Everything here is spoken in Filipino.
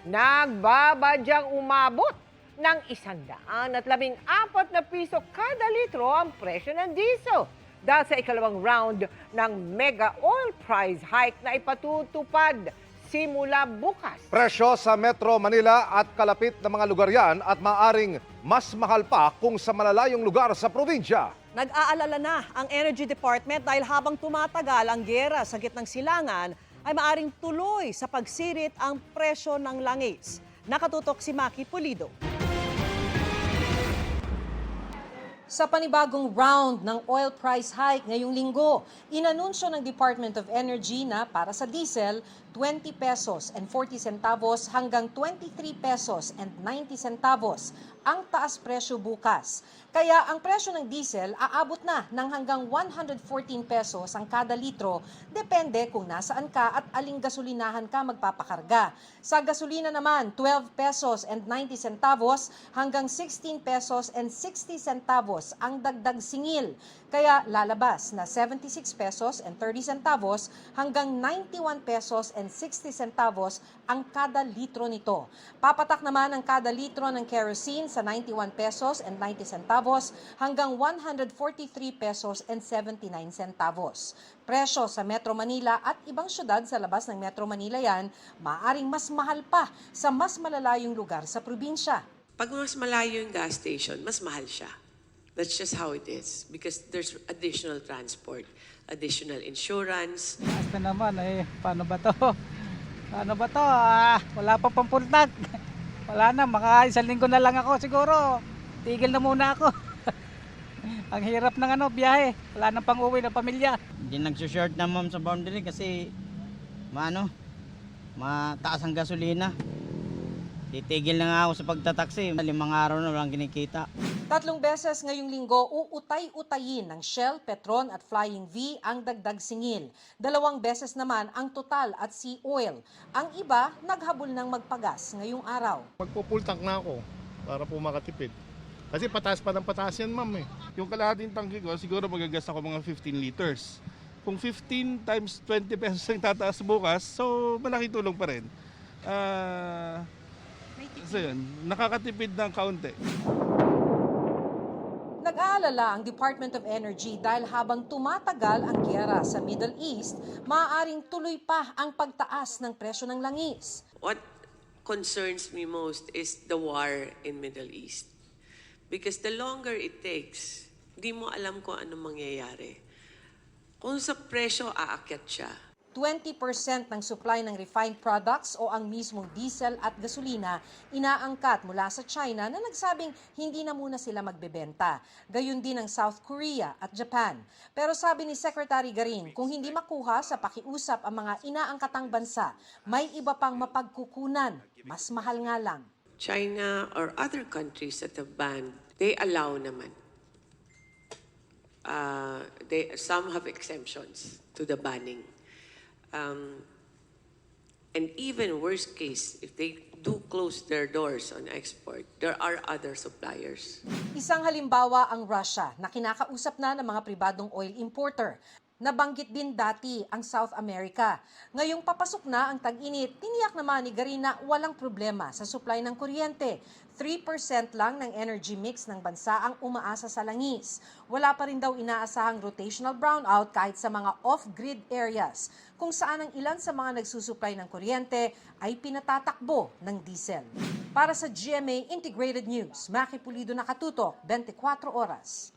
Nagbabadyang umabot ng 114 na piso kada litro ang presyo ng diesel dahil sa ikalawang round ng mega oil price hike na ipatutupad simula bukas. Presyo sa Metro Manila at kalapit na mga lugar yan at maaring mas mahal pa kung sa malalayong lugar sa probinsya. Nag-aalala na ang Energy Department dahil habang tumatagal ang giyera sa gitnang silangan, ay maaring tuloy sa pagsirit ang presyo ng langis. Nakatutok si Maki Pulido. Sa panibagong round ng oil price hike ngayong linggo, inanunsyo ng Department of Energy na para sa diesel, 20 pesos and 40 centavos hanggang 23 pesos and 90 centavos ang taas presyo bukas. Kaya ang presyo ng diesel aabot na ng hanggang 114 pesos ang kada litro, depende kung nasaan ka at aling gasolinahan ka magpapakarga. Sa gasolina naman, 12 pesos and 90 centavos hanggang 16 pesos and 60 centavos ang dagdag singil. Kaya lalabas na 76 pesos and 30 centavos hanggang 91 pesos and 60 centavos ang kada litro nito. Papatak naman ang kada litro ng kerosene sa 91 pesos and 90 centavos hanggang 143 pesos and 79 centavos. Presyo sa Metro Manila at ibang syudad sa labas ng Metro Manila yan, maaaring mas mahal pa sa mas malalayong lugar sa probinsya. Pag mas malayo yung gas station, mas mahal siya. That's just how it is because there's additional transport, additional insurance. Basta naman, paano ba to? Paano ba to? Wala pa pampultag. Wala na, isang linggo na lang ako siguro. Tigil na muna ako. Ang hirap ng biyahe. Wala nang pang-uwi ng pamilya. Hindi nagsushort na ma'am sa boundary kasi mataas ang gasolina. Titigil na nga ako sa pagtataksi. 5 araw na walang kinikita. 3 beses ngayong linggo uutay-utayin ng Shell, Petron at Flying V ang dagdag singil. 2 beses naman ang Total at Sea Oil. Ang iba naghabol ng magpagas ngayong araw. Magpo-full tank na ako para po makatipid. Kasi pataas pa ng pataas yan, ma'am eh. Yung kalahating tangke ko, siguro magagas ako mga 15 liters. Kung 15 times 20 pesos ang tataas bukas, so malaking tulong pa rin. So yun, nakakatipid ng kaunti. Nag-aalala ang Department of Energy dahil habang tumatagal ang giyera sa Middle East, maaaring tuloy pa ang pagtaas ng presyo ng langis. What concerns me most is the war in Middle East. Because the longer it takes, di mo alam kung anong mangyayari. Kung sa presyo aakyat siya, 20% ng supply ng refined products o ang mismong diesel at gasolina inaangkat mula sa China na nagsabing hindi na muna sila magbebenta. Gayun din ang South Korea at Japan. Pero sabi ni Secretary Garin, kung hindi makuha sa pakiusap ang mga inaangkatang bansa, may iba pang mapagkukunan. Mas mahal nga lang. China or other countries that have banned, they allow naman. Some have exemptions to the banning. And even worst case, if they do close their doors on export, there are other suppliers. Isang halimbawa ang Russia na kinakausap na ng mga pribadong oil importer. Nabanggit din dati ang South America. Ngayong papasok na ang tag-init, tiniyak naman ni Garin na walang problema sa supply ng kuryente. 3% lang ng energy mix ng bansa ang umaasa sa langis. Wala pa rin daw inaasahang rotational brownout kahit sa mga off-grid areas, kung saan ang ilan sa mga nagsusupply ng kuryente ay pinatatakbo ng diesel. Para sa GMA Integrated News, Maki Pulido, nakatutok, 24 oras.